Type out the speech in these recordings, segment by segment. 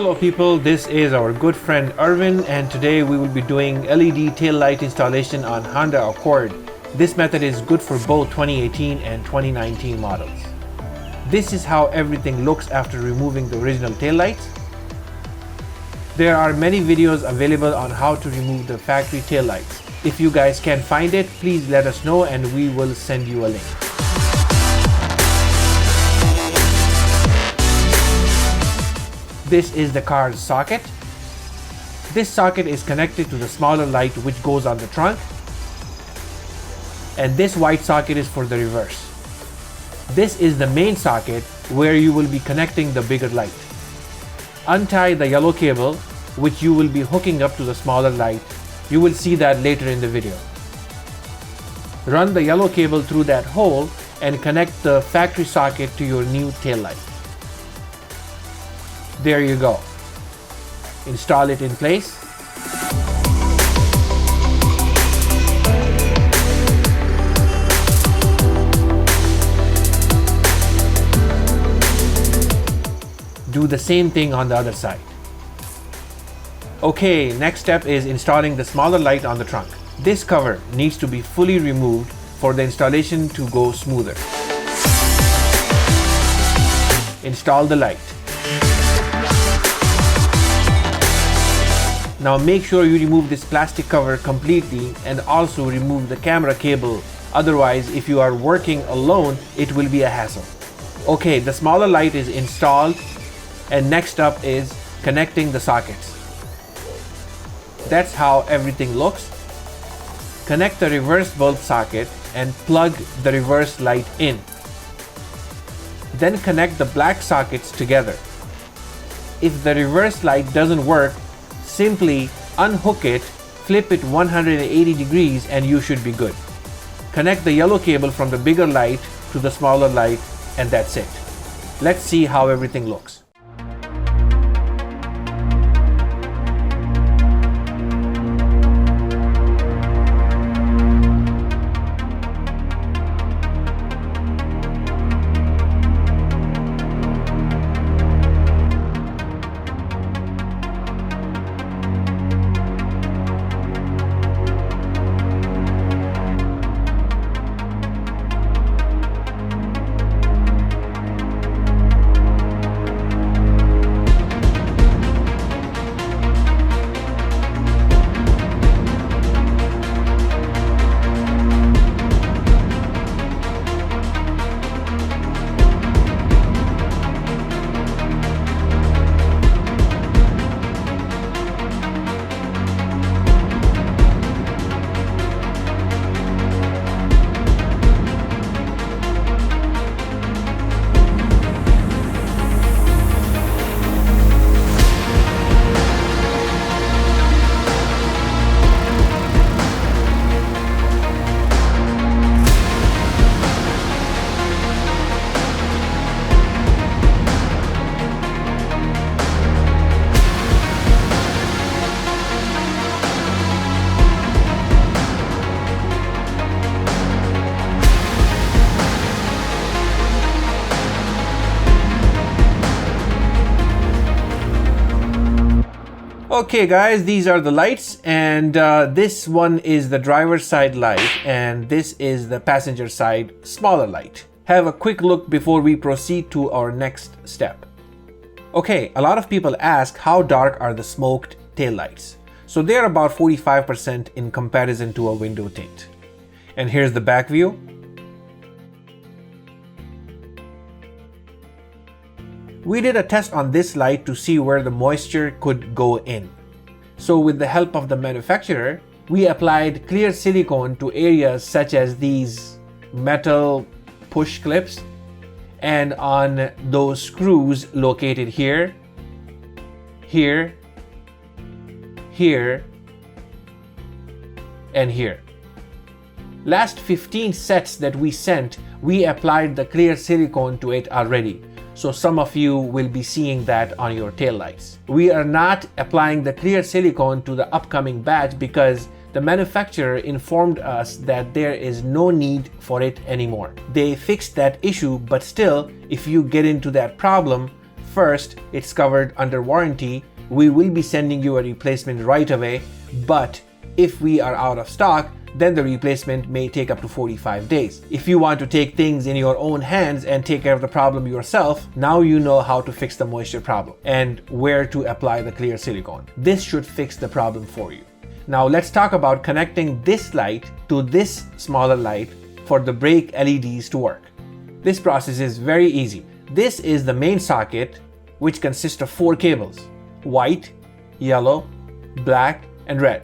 Hello people, this is our good friend Irvin, and today we will be doing LED tail light installation on Honda Accord. This method is good for both 2018 and 2019 models. This is how everything looks after removing the original tail lights. There are many videos available on how to remove the factory tail lights. If you guys can find it, please let us know and we will send you a link. This is the car's socket. This socket is connected to the smaller light which goes on the trunk. And this white socket is for the reverse. This is the main socket where you will be connecting the bigger light. Untie the yellow cable which you will be hooking up to the smaller light. You will see that later in the video. Run the yellow cable through that hole and connect the factory socket to your new tail light. There you go. Install it in place. Do the same thing on the other side. Okay, next step is installing the smaller light on the trunk. This cover needs to be fully removed for the installation to go smoother. Install the light. Now make sure you remove this plastic cover completely and also remove the camera cable. Otherwise, if you are working alone, it will be a hassle. Okay, the smaller light is installed and next up is connecting the sockets. That's how everything looks. Connect the reverse bulb socket and plug the reverse light in. Then connect the black sockets together. If the reverse light doesn't work, simply unhook it, flip it 180 degrees and you should be good. Connect the yellow cable from the bigger light to the smaller light and that's it. Let's see how everything looks. Okay guys, these are the lights, and this one is the driver's side light and this is the passenger side smaller light. Have a quick look before we proceed to our next step. Okay, a lot of people ask how dark are the smoked tail lights. So they're about 45% in comparison to a window tint. And here's the back view. We did a test on this light to see where the moisture could go in. So with the help of the manufacturer, we applied clear silicone to areas such as these metal push clips and on those screws located here, here, here, and here. Last 15 sets that we sent, we applied the clear silicone to it already. So some of you will be seeing that on your taillights. We are not applying the clear silicone to the upcoming batch because the manufacturer informed us that there is no need for it anymore. They fixed that issue, but still, if you get into that problem, First, it's covered under warranty. We will be sending you a replacement right away, but if we are out of stock, then the replacement may take up to 45 days. If you want to take things in your own hands and take care of the problem yourself, now you know how to fix the moisture problem and where to apply the clear silicone. This should fix the problem for you. Now let's talk about connecting this light to this smaller light for the brake LEDs to work. This process is very easy. This is the main socket, which consists of 4 cables: white, yellow, black, and red.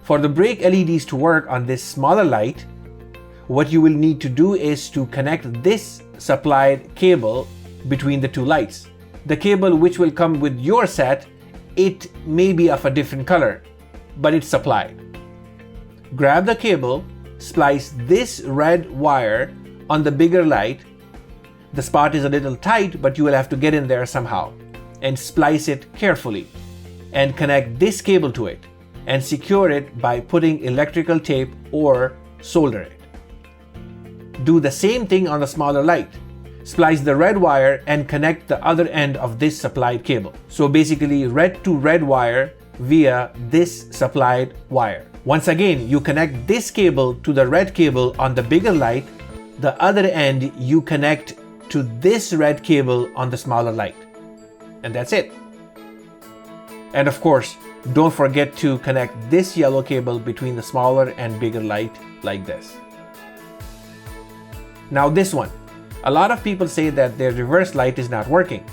For the brake LEDs to work on this smaller light, what you will need to do is to connect this supplied cable between the 2 lights. The cable which will come with your set, it may be of a different color, but it's supplied. Grab the cable, splice this red wire on the bigger light. The spot is a little tight, but you will have to get in there somehow, and splice it carefully and connect this cable to it and secure it by putting electrical tape or solder it. Do the same thing on the smaller light. Splice the red wire and connect the other end of this supplied cable. So basically red to red wire via this supplied wire. Once again, you connect this cable to the red cable on the bigger light. The other end you connect to this red cable on the smaller light. And that's it. And of course, don't forget to connect this yellow cable between the smaller and bigger light like this. Now this one. A lot of people say that their reverse light is not working.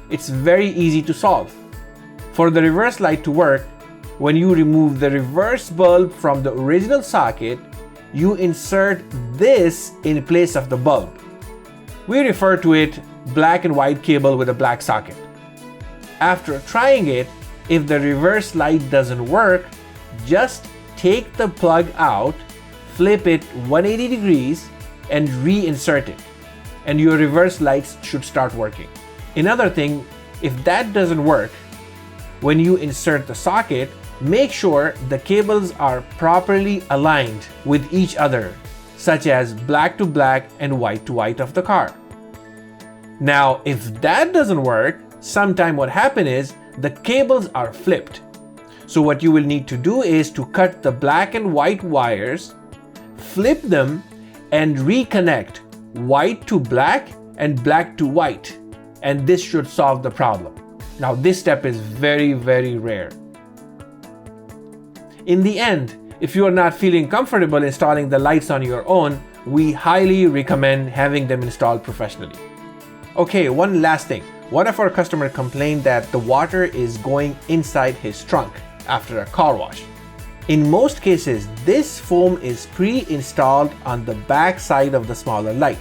It's very easy to solve. For the reverse light to work, when you remove the reverse bulb from the original socket, you insert this in place of the bulb. We refer to it black and white cable with a black socket. After trying it, if the reverse light doesn't work, just take the plug out, flip it 180 degrees, and reinsert it, and your reverse lights should start working. Another thing, if that doesn't work, when you insert the socket, make sure the cables are properly aligned with each other, such as black to black and white to white of the car. Now, if that doesn't work, sometime what happens is the cables are flipped. So what you will need to do is to cut the black and white wires, flip them, and reconnect white to black and black to white. And this should solve the problem. Now this step is very, very rare. In the end, if you are not feeling comfortable installing the lights on your own, we highly recommend having them installed professionally. Okay, one last thing. One of our customers complained that the water is going inside his trunk after a car wash. In most cases, this foam is pre-installed on the back side of the smaller light,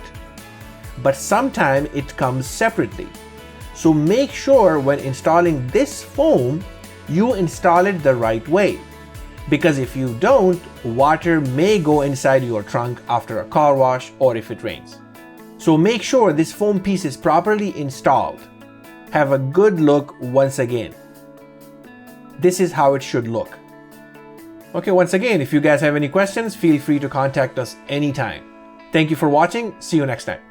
but sometimes it comes separately. So make sure when installing this foam, you install it the right way, because if you don't, water may go inside your trunk after a car wash or if it rains. So make sure this foam piece is properly installed. Have a good look once again. This is how it should look. Okay, once again, if you guys have any questions, feel free to contact us anytime. Thank you for watching. See you next time.